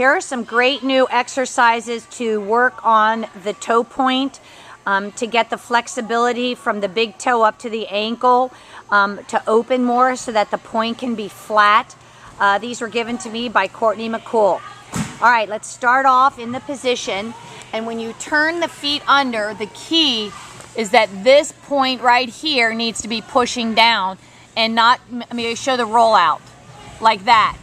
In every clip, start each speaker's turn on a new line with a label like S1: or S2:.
S1: Here are some great new exercises to work on the toe point, to get the flexibility from the big toe up to the ankle, to open more so that the point can be flat. These were given to me by Courtney McCool. All right, let's start off in the position. And when you turn the feet under, the key is that this point right here needs to be pushing down and not, I'm going to show the rollout like that.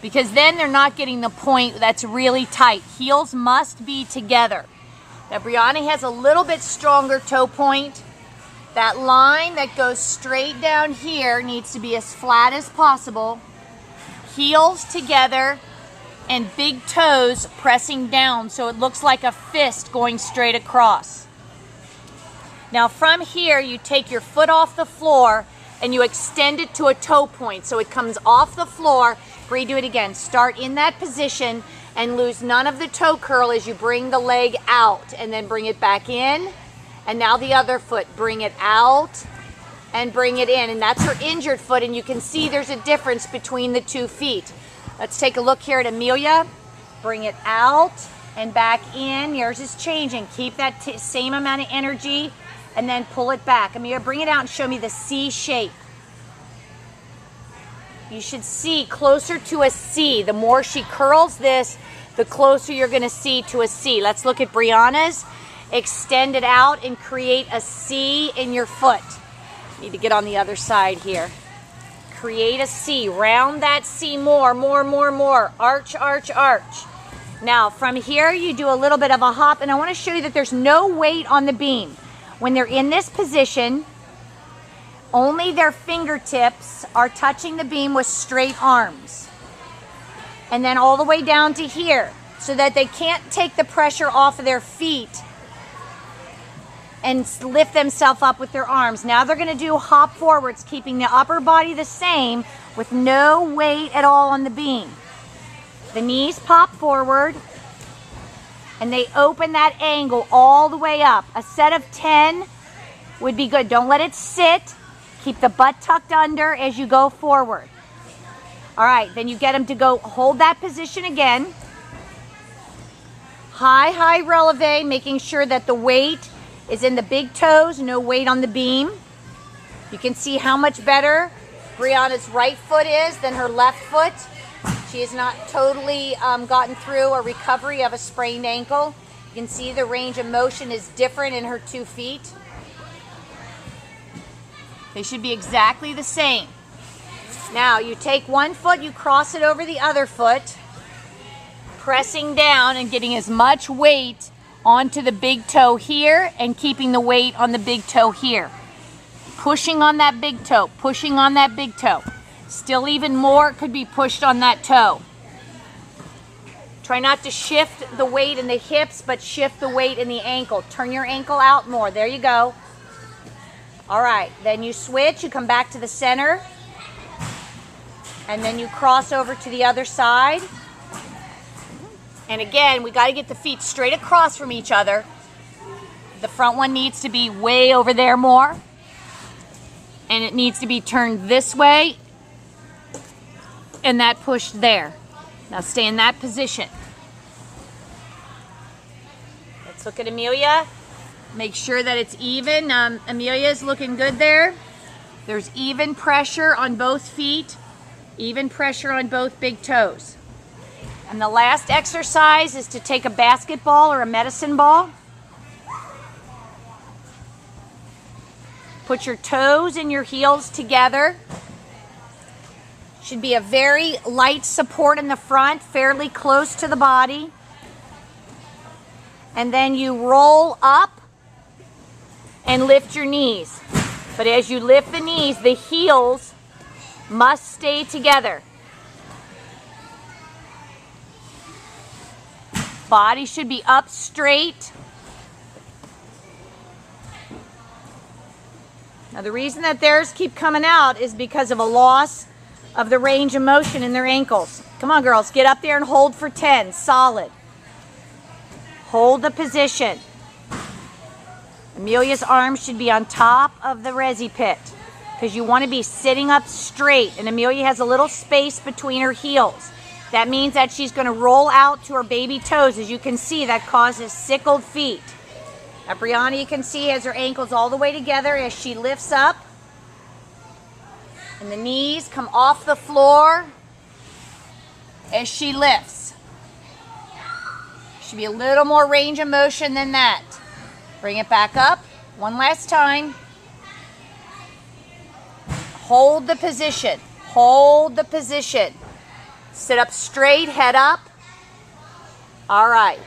S1: Because then they're not getting the point that's really tight. Heels must be together. Now Brianna has a little bit stronger toe point. That line that goes straight down here needs to be as flat as possible. Heels together and big toes pressing down so it looks like a fist going straight across. Now from here you take your foot off the floor and you extend it to a toe point so it comes off the floor. Bree, do it again. Start in that position and lose none of the toe curl as you bring the leg out and then bring it back in. And now the other foot, bring it out and bring it in. And that's her injured foot, and you can see there's a difference between the 2 feet. Let's take a look here at Amelia. Bring it out and back in. Yours is changing. Keep that same amount of energy and then pull it back. Amelia, bring it out and show me the C shape. You should see closer to a C. The more she curls this, the closer you're going to see to a C. Let's look at Brianna's. Extend it out and create a C in your foot. Need to get on the other side here. Create a C. Round that C more. Arch, arch, arch. Now, from here, you do a little bit of a hop, and I want to show you that there's no weight on the beam. When they're in this position, only their fingertips are touching the beam with straight arms. And then all the way down to here, so that they can't take the pressure off of their feet and lift themselves up with their arms. Now they're going to do hop forwards, keeping the upper body the same with no weight at all on the beam. The knees pop forward and they open that angle all the way up. A set of 10 would be good. Don't let it sit. Keep the butt tucked under as you go forward. All right, then you get them to go hold that position again. High releve, making sure that the weight is in the big toes, no weight on the beam. You can see how much better Brianna's right foot is than her left foot. She has not totally gotten through a recovery of a sprained ankle. You can see the range of motion is different in her 2 feet. They should be exactly the same. Now you take one foot, you cross it over the other foot, pressing down and getting as much weight onto the big toe here and keeping the weight on the big toe here. Pushing on that big toe, pushing on that big toe. Still even more could be pushed on that toe. Try not to shift the weight in the hips, but shift the weight in the ankle. Turn your ankle out more. There you go. All right, then you switch, you come back to the center, and then you cross over to the other side. And again, we got to get the feet straight across from each other. The front one needs to be way over there more. And it needs to be turned this way. And that pushed there. Now stay in that position. Let's look at Amelia. Make sure that it's even. Amelia's looking good there. There's even pressure on both feet. Even pressure on both big toes. And the last exercise is to take a basketball or a medicine ball. Put your toes and your heels together. Should be a very light support in the front, fairly close to the body. And then you roll up and lift your knees. But as you lift the knees, the heels must stay together. Body should be up straight. Now the reason that theirs keep coming out is because of a loss of the range of motion in their ankles. Come on girls, get up there and hold for 10, solid. Hold the position. Amelia's arms should be on top of the resi pit because you want to be sitting up straight, and Amelia has a little space between her heels. That means that she's going to roll out to her baby toes. As you can see, that causes sickled feet. Now, Brianna, you can see, has her ankles all the way together as she lifts up. And the knees come off the floor as she lifts. Should be a little more range of motion than that. Bring it back up. One last time. Hold the position. Hold the position. Sit up straight, head up. All right.